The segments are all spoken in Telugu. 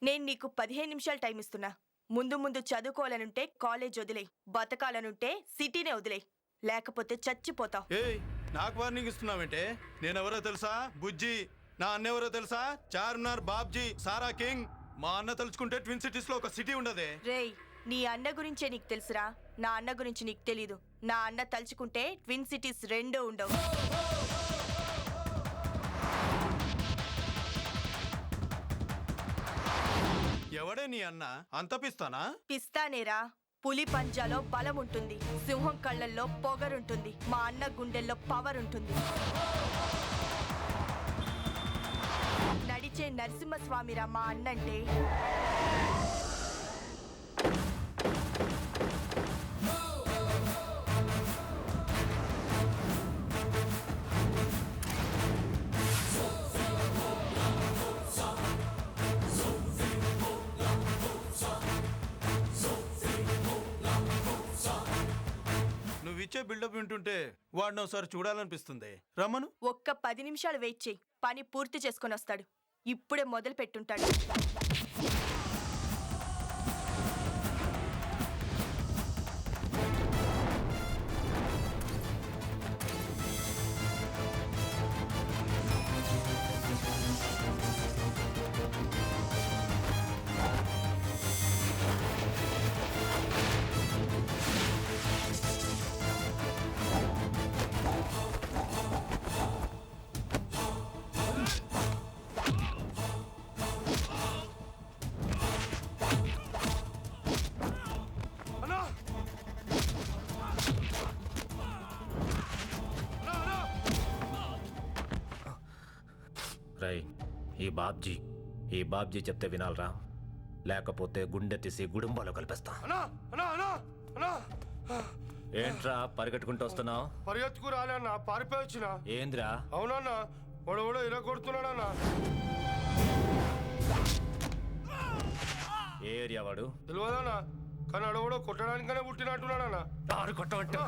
నేను నీకు 15 నిమిషాలు టైం ఇస్తున్నా. ముందు ముందు చదువుకోవాలనుంటే కాలేజ్ వదిలే, బతకాలనుంటే సిటీనే వదిలే, లేకపోతే చచ్చిపోతావు. ఏయ్, నాకు వార్నింగ్ ఇస్తున్నావేంటే? నేనెవరో తెలుసా? బుజ్జి. నా అన్నెవరో తెలుసా? చార్మినార్ బాబ్జీ, సారా కింగ్. మా అన్న తలుచుకుంటే ట్విన్ సిటీస్ లో ఒక సిటీ ఉండదే. రేయ్, నీ అన్న గురించే నీకు తెలుసురా, నా అన్న గురించి నీకు తెలీదు. నా అన్న తలుచుకుంటే ట్విన్ సిటీస్ రెండూ ఉండవు. ఎవడే నీ అన్న? అంత పిస్తానా? పిస్తానేరా. పులి పంజాలో బలం ఉంటుంది, సింహం కళ్ళల్లో పొగరుంటుంది, మా అన్న గుండెల్లో పవర్ ఉంటుంది. నడిచే నరసింహస్వామిరా మా అన్నంటే. నువ్విచ్చే బిల్డప్ వింటుంటే వాడిని ఒకసారి చూడాలనిపిస్తుంది. రమ్మను. ఒక్క 10 నిమిషాలు వెయిట్ చేయి, పని పూర్తి చేసుకొని వస్తాడు. ఇప్పుడే మొదలు పెట్టుంటాడు. రై, ఈ బాబ్జీ చెప్తే వినాలరా, లేకపోతే గుండె తీసి గుడుంబాలో కలిపేస్తా. ఏంట్రా పరిగెట్టుకుంటూ వస్తున్నావు? పరిగెత్తుకు రాలేనా, పారిపోయి వచ్చిన. ఏంద్రా? అవునన్నా, వాడు కూడా ఇలా కొడుతున్నాడన్నా. ఏ ఏరియా వాడు? తెలియదన్నా, కానీ అడు కూడా కొట్టడానికనే పుట్టినట్టున్నాడన్నా. ఆరు కొట్టమంటే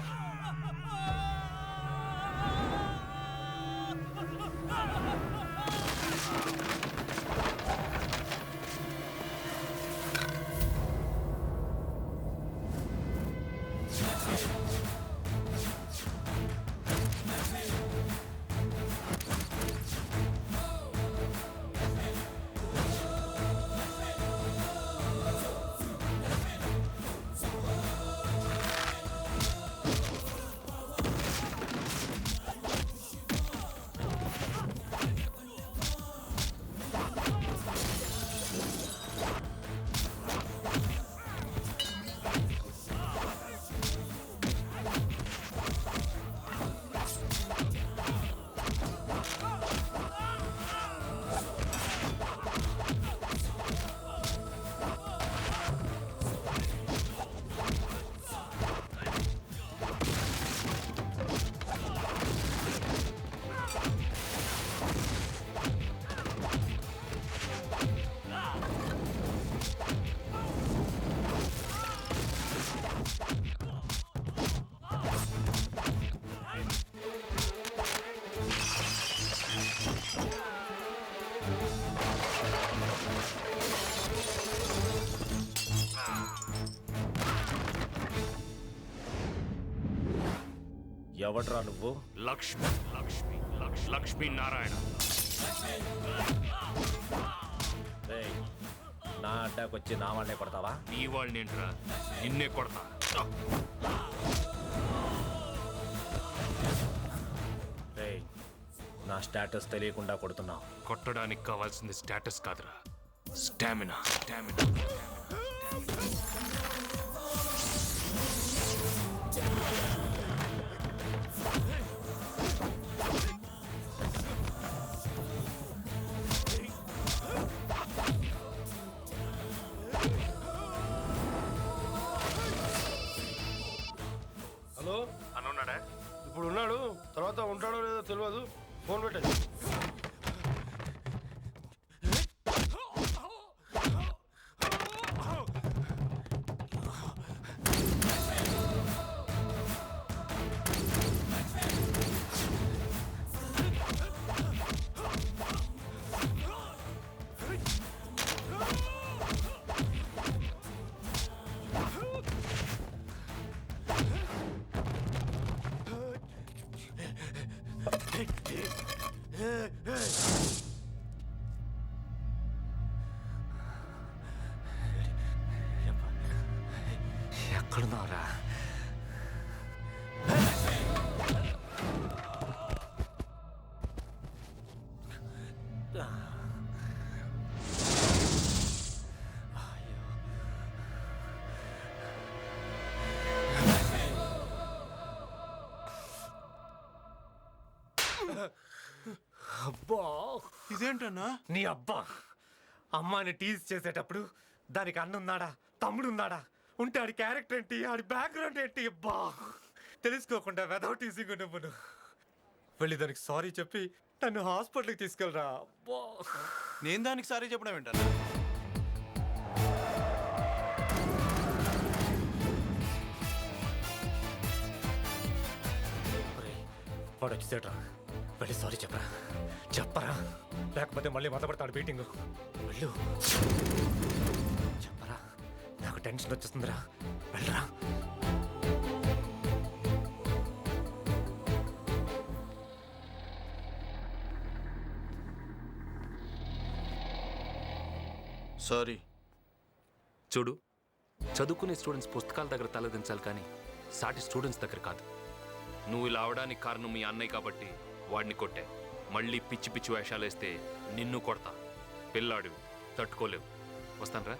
ఎవడ్రా నువ్వు? లక్ష్మీ నారాయణ. నా అడ్డాకొచ్చి నా వాళ్ళనే కొడతావా? నీ వాళ్ళనేంట్రా, నిన్నే కొడతా. నా స్టేటస్ తెలియకుండా కొడుతున్నావు. కొట్టడానికి కావాల్సింది స్టేటస్ కాదురా, స్టామినా. హలో అనున్నాడా? ఇప్పుడు ఉన్నాడు, తర్వాత ఉంటాడో లేదో తెలియదు. ఫోన్ పెట్టండి. ఎక్కడున్నావురా? అబ్బా, ఇదేంటన్నా? నీ అబ్బా అమ్మాని టీజ్ చేసేటప్పుడు దానికి అన్నున్నాడా, తమ్ముడున్నాడా, ఉంటే ఆడి క్యారెక్టర్ ఏంటి, ఆడి బ్యాక్గ్రౌండ్ ఏంటి? అబ్బా, తెలుసుకోకుండా వెదవ టీజింగ్ నువ్వును. వెళ్ళి దానికి సారీ చెప్పి నన్ను హాస్పిటల్కి తీసుకెళ్ళరా. అబ్బా, నేను దానికి సారీ చెప్పడం ఏంటన్నా? ఒరేయ్, వాడు వచ్చేసేట్రా. వెళ్ళి సారీ చెప్పరా, చెప్పరా, లేకపోతే మళ్ళీ మొదలుపెడతాడు బీటింగ్. వెళ్ళు, చెప్పరా, నాకు టెన్షన్ వచ్చేస్తుందిరా. వెళ్ళరా. సారీ. చూడు, చదువుకునే స్టూడెంట్స్ పుస్తకాల దగ్గర తలదించాలి కానీ సాటి స్టూడెంట్స్ దగ్గర కాదు. నువ్వు ఇలా అవడానికి కారణం మీ అన్నయ్య కాబట్టి వాడిని కొట్టే. మళ్ళీ పిచ్చి పిచ్చి వేషాలు వేస్తే నిన్ను కొడతా. పిల్లాడు తట్టుకోలేవు. వస్తానరా.